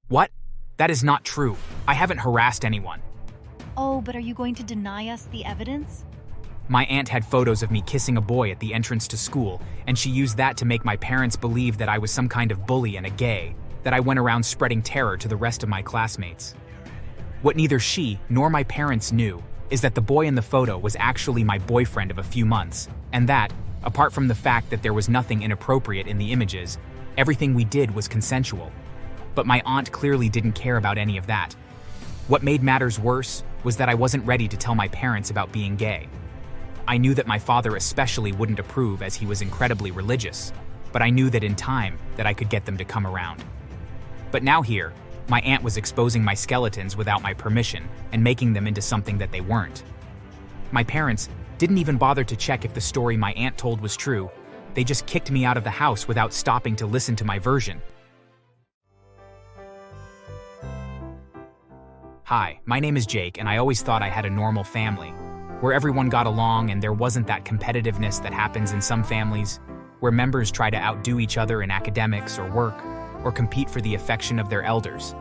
What? That is not true. I haven't harassed anyone. Oh, but are you going to deny us the evidence? My aunt had photos of me kissing a boy at the entrance to school, and she used that to make my parents believe that I was some kind of bully and a gay, that I went around spreading terror to the rest of my classmates. What neither she nor my parents knew is that the boy in the photo was actually my boyfriend of a few months, and that, apart from the fact that there was nothing inappropriate in the images, everything we did was consensual. But my aunt clearly didn't care about any of that. What made matters worse was that I wasn't ready to tell my parents about being gay. I knew that my father especially wouldn't approve as he was incredibly religious, but I knew that in time that I could get them to come around. But now here, my aunt was exposing my skeletons without my permission and making them into something that they weren't. My parents didn't even bother to check if the story my aunt told was true. They just kicked me out of the house without stopping to listen to my version. Hi, my name is Jake, and I always thought I had a normal family, where everyone got along and there wasn't that competitiveness that happens in some families, where members try to outdo each other in academics or work, or compete for the affection of their elders.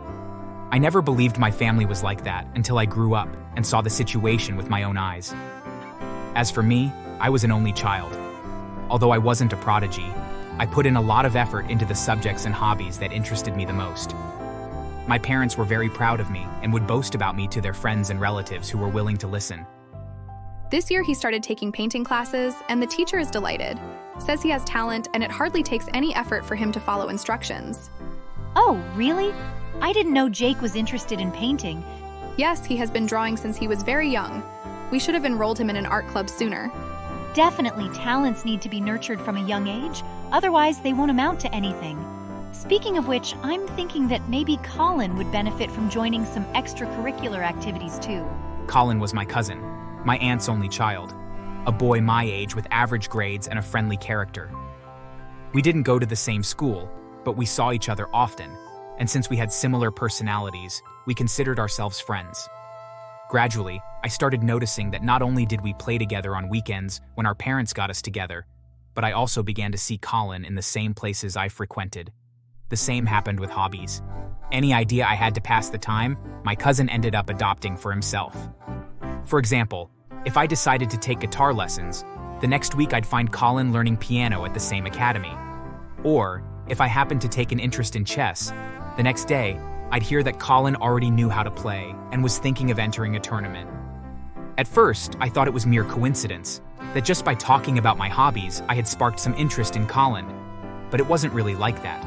I never believed my family was like that until I grew up and saw the situation with my own eyes. As for me, I was an only child. Although I wasn't a prodigy, I put in a lot of effort into the subjects and hobbies that interested me the most. My parents were very proud of me and would boast about me to their friends and relatives who were willing to listen. This year he started taking painting classes, and the teacher is delighted. Says he has talent and it hardly takes any effort for him to follow instructions. Oh, really? I didn't know Jake was interested in painting. Yes, he has been drawing since he was very young. We should have enrolled him in an art club sooner. Definitely, talents need to be nurtured from a young age, otherwise they won't amount to anything. Speaking of which, I'm thinking that maybe Colin would benefit from joining some extracurricular activities too. Colin was my cousin, my aunt's only child, a boy my age with average grades and a friendly character. We didn't go to the same school, but we saw each other often, and since we had similar personalities, we considered ourselves friends. Gradually, I started noticing that not only did we play together on weekends when our parents got us together, but I also began to see Colin in the same places I frequented. The same happened with hobbies. Any idea I had to pass the time, my cousin ended up adopting for himself. For example, if I decided to take guitar lessons, the next week I'd find Colin learning piano at the same academy. Or, if I happened to take an interest in chess, the next day, I'd hear that Colin already knew how to play and was thinking of entering a tournament. At first, I thought it was mere coincidence, that just by talking about my hobbies, I had sparked some interest in Colin. But it wasn't really like that.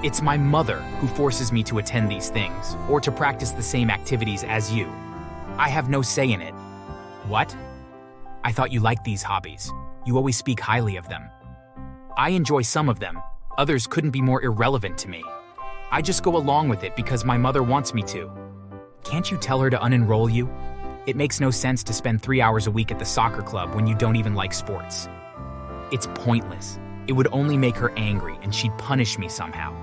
It's my mother who forces me to attend these things, or to practice the same activities as you. I have no say in it. What? I thought you liked these hobbies. You always speak highly of them. I enjoy some of them. Others couldn't be more irrelevant to me. I just go along with it because my mother wants me to. Can't you tell her to unenroll you? It makes no sense to spend 3 hours a week at the soccer club when you don't even like sports. It's pointless. It would only make her angry and she'd punish me somehow.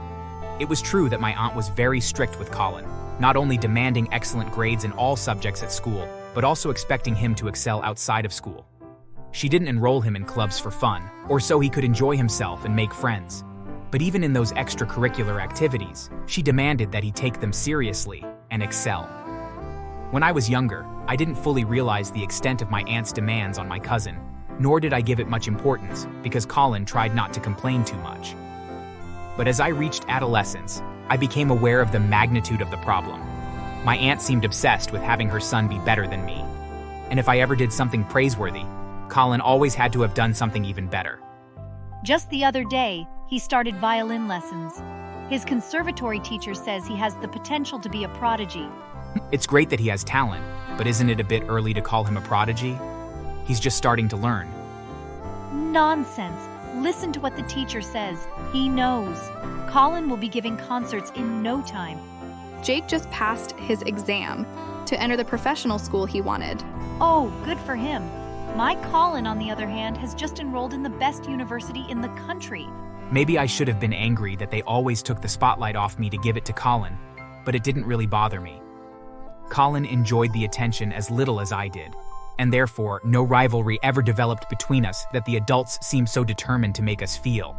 It was true that my aunt was very strict with Colin, not only demanding excellent grades in all subjects at school, but also expecting him to excel outside of school. She didn't enroll him in clubs for fun, or so he could enjoy himself and make friends. But even in those extracurricular activities, she demanded that he take them seriously and excel. When I was younger, I didn't fully realize the extent of my aunt's demands on my cousin, nor did I give it much importance because Colin tried not to complain too much. But as I reached adolescence, I became aware of the magnitude of the problem. My aunt seemed obsessed with having her son be better than me. And if I ever did something praiseworthy, Colin always had to have done something even better. Just the other day, he started violin lessons. His conservatory teacher says he has the potential to be a prodigy. It's great that he has talent, but isn't it a bit early to call him a prodigy? He's just starting to learn. Nonsense. Listen to what the teacher says. He knows. Colin will be giving concerts in no time. Jake just passed his exam to enter the professional school he wanted. Oh, good for him. My Colin, on the other hand, has just enrolled in the best university in the country. Maybe I should have been angry that they always took the spotlight off me to give it to Colin, but it didn't really bother me. Colin enjoyed the attention as little as I did, and therefore no rivalry ever developed between us that the adults seemed so determined to make us feel.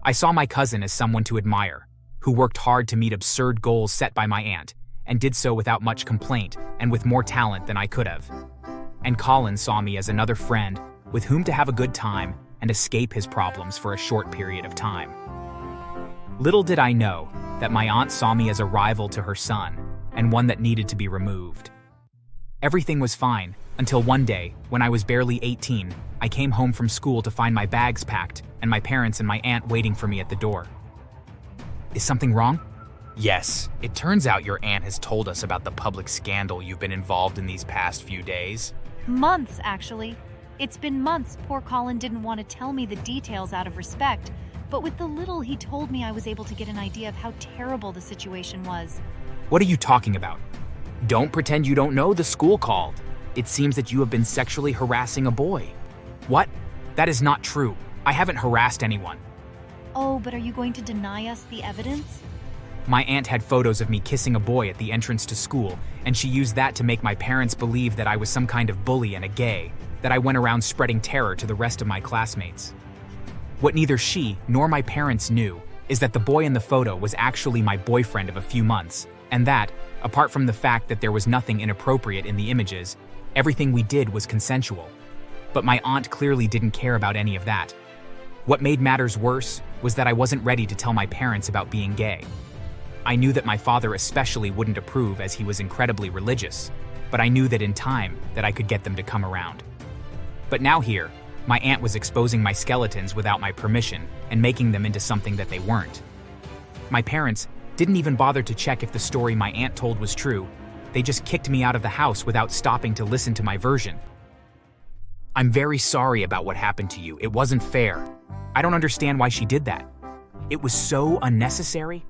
I saw my cousin as someone to admire, who worked hard to meet absurd goals set by my aunt, and did so without much complaint and with more talent than I could have. And Colin saw me as another friend with whom to have a good time and escape his problems for a short period of time. Little did I know that my aunt saw me as a rival to her son and one that needed to be removed. Everything was fine until one day, when I was barely 18, I came home from school to find my bags packed and my parents and my aunt waiting for me at the door. Is something wrong? Yes, it turns out your aunt has told us about the public scandal you've been involved in these past few days. Months, actually. It's been months. Poor Colin didn't want to tell me the details out of respect, but with the little he told me, I was able to get an idea of how terrible the situation was. What are you talking about? Don't pretend you don't know. The school called. It seems that you have been sexually harassing a boy. What? That is not true. I haven't harassed anyone. Oh, but are you going to deny us the evidence? My aunt had photos of me kissing a boy at the entrance to school, and she used that to make my parents believe that I was some kind of bully and a gay, that I went around spreading terror to the rest of my classmates. What neither she nor my parents knew is that the boy in the photo was actually my boyfriend of a few months, and that, apart from the fact that there was nothing inappropriate in the images, everything we did was consensual. But my aunt clearly didn't care about any of that. What made matters worse was that I wasn't ready to tell my parents about being gay. I knew that my father especially wouldn't approve, as he was incredibly religious, but I knew that in time that I could get them to come around. But now here, my aunt was exposing my skeletons without my permission and making them into something that they weren't. My parents didn't even bother to check if the story my aunt told was true. They just kicked me out of the house without stopping to listen to my version. I'm very sorry about what happened to you. It wasn't fair. I don't understand why she did that. It was so unnecessary.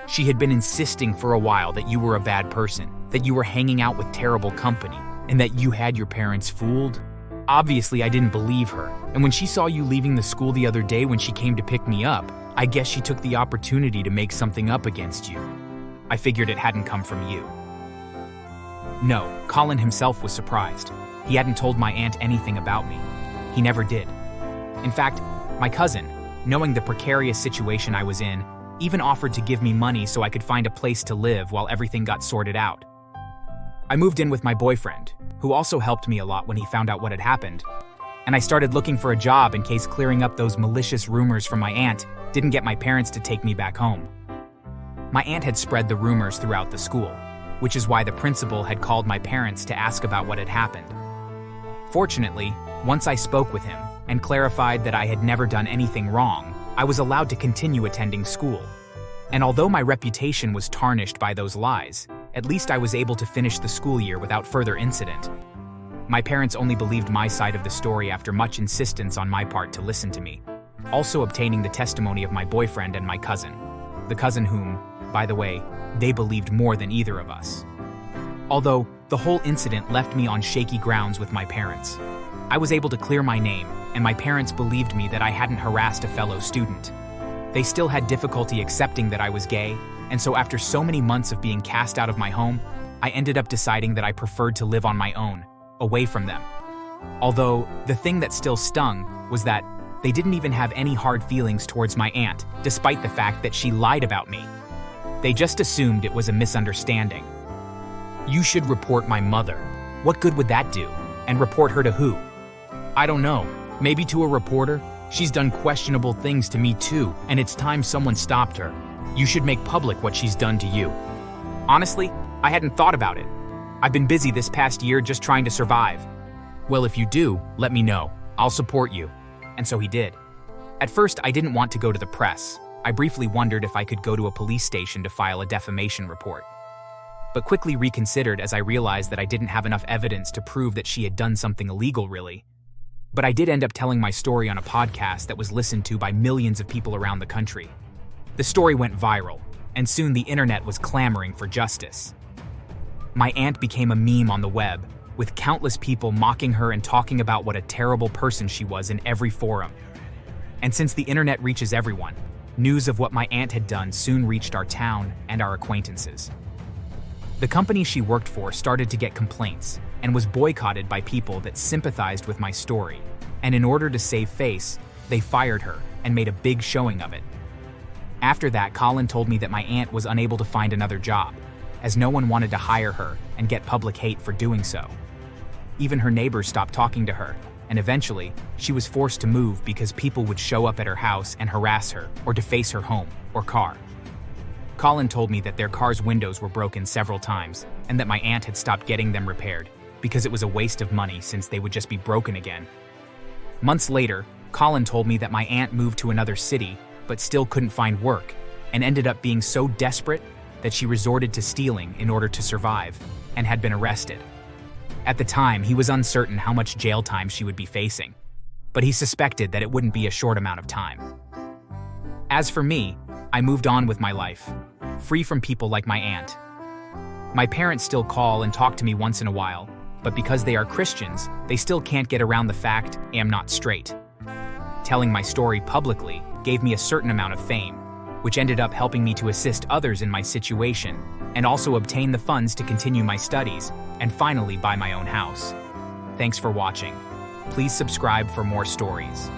She had been insisting for a while that you were a bad person, that you were hanging out with terrible company, and that you had your parents fooled. Obviously, I didn't believe her, and when she saw you leaving the school the other day when she came to pick me up, I guess she took the opportunity to make something up against you. I figured it hadn't come from you. No, Colin himself was surprised. He hadn't told my aunt anything about me. He never did. In fact, my cousin, knowing the precarious situation I was in, even offered to give me money so I could find a place to live while everything got sorted out. I moved in with my boyfriend, who also helped me a lot when he found out what had happened, and I started looking for a job in case clearing up those malicious rumors from my aunt didn't get my parents to take me back home. My aunt had spread the rumors throughout the school, which is why the principal had called my parents to ask about what had happened. Fortunately, once I spoke with him and clarified that I had never done anything wrong, I was allowed to continue attending school. And although my reputation was tarnished by those lies, at least I was able to finish the school year without further incident. My parents only believed my side of the story after much insistence on my part to listen to me, also obtaining the testimony of my boyfriend and my cousin, the cousin whom, by the way, they believed more than either of us. Although the whole incident left me on shaky grounds with my parents, I was able to clear my name, and my parents believed me that I hadn't harassed a fellow student. They still had difficulty accepting that I was gay, and so after so many months of being cast out of my home, I ended up deciding that I preferred to live on my own, away from them. Although, the thing that still stung was that they didn't even have any hard feelings towards my aunt, despite the fact that she lied about me. They just assumed it was a misunderstanding. You should report my mother. What good would that do? And report her to who? I don't know. Maybe to a reporter? She's done questionable things to me too, and it's time someone stopped her. You should make public what she's done to you. Honestly, I hadn't thought about it. I've been busy this past year just trying to survive. Well, if you do, let me know. I'll support you. And so he did. At first, I didn't want to go to the press. I briefly wondered if I could go to a police station to file a defamation report, but quickly reconsidered as I realized that I didn't have enough evidence to prove that she had done something illegal, really. But I did end up telling my story on a podcast that was listened to by millions of people around the country. The story went viral, and soon the internet was clamoring for justice. My aunt became a meme on the web, with countless people mocking her and talking about what a terrible person she was in every forum. And since the internet reaches everyone, news of what my aunt had done soon reached our town and our acquaintances. The company she worked for started to get complaints and was boycotted by people that sympathized with my story, and in order to save face, they fired her and made a big showing of it. After that, Colin told me that my aunt was unable to find another job, as no one wanted to hire her and get public hate for doing so. Even her neighbors stopped talking to her, and eventually, she was forced to move because people would show up at her house and harass her or deface her home or car. Colin told me that their car's windows were broken several times and that my aunt had stopped getting them repaired because it was a waste of money since they would just be broken again. Months later, Colin told me that my aunt moved to another city but still couldn't find work and ended up being so desperate that she resorted to stealing in order to survive and had been arrested. At the time, he was uncertain how much jail time she would be facing, but he suspected that it wouldn't be a short amount of time. As for me, I moved on with my life, free from people like my aunt. My parents still call and talk to me once in a while, but because they are Christians, they still can't get around the fact I'm not straight. Telling my story publicly gave me a certain amount of fame, which ended up helping me to assist others in my situation and also obtain the funds to continue my studies and finally buy my own house. Thanks for watching. Please subscribe for more stories.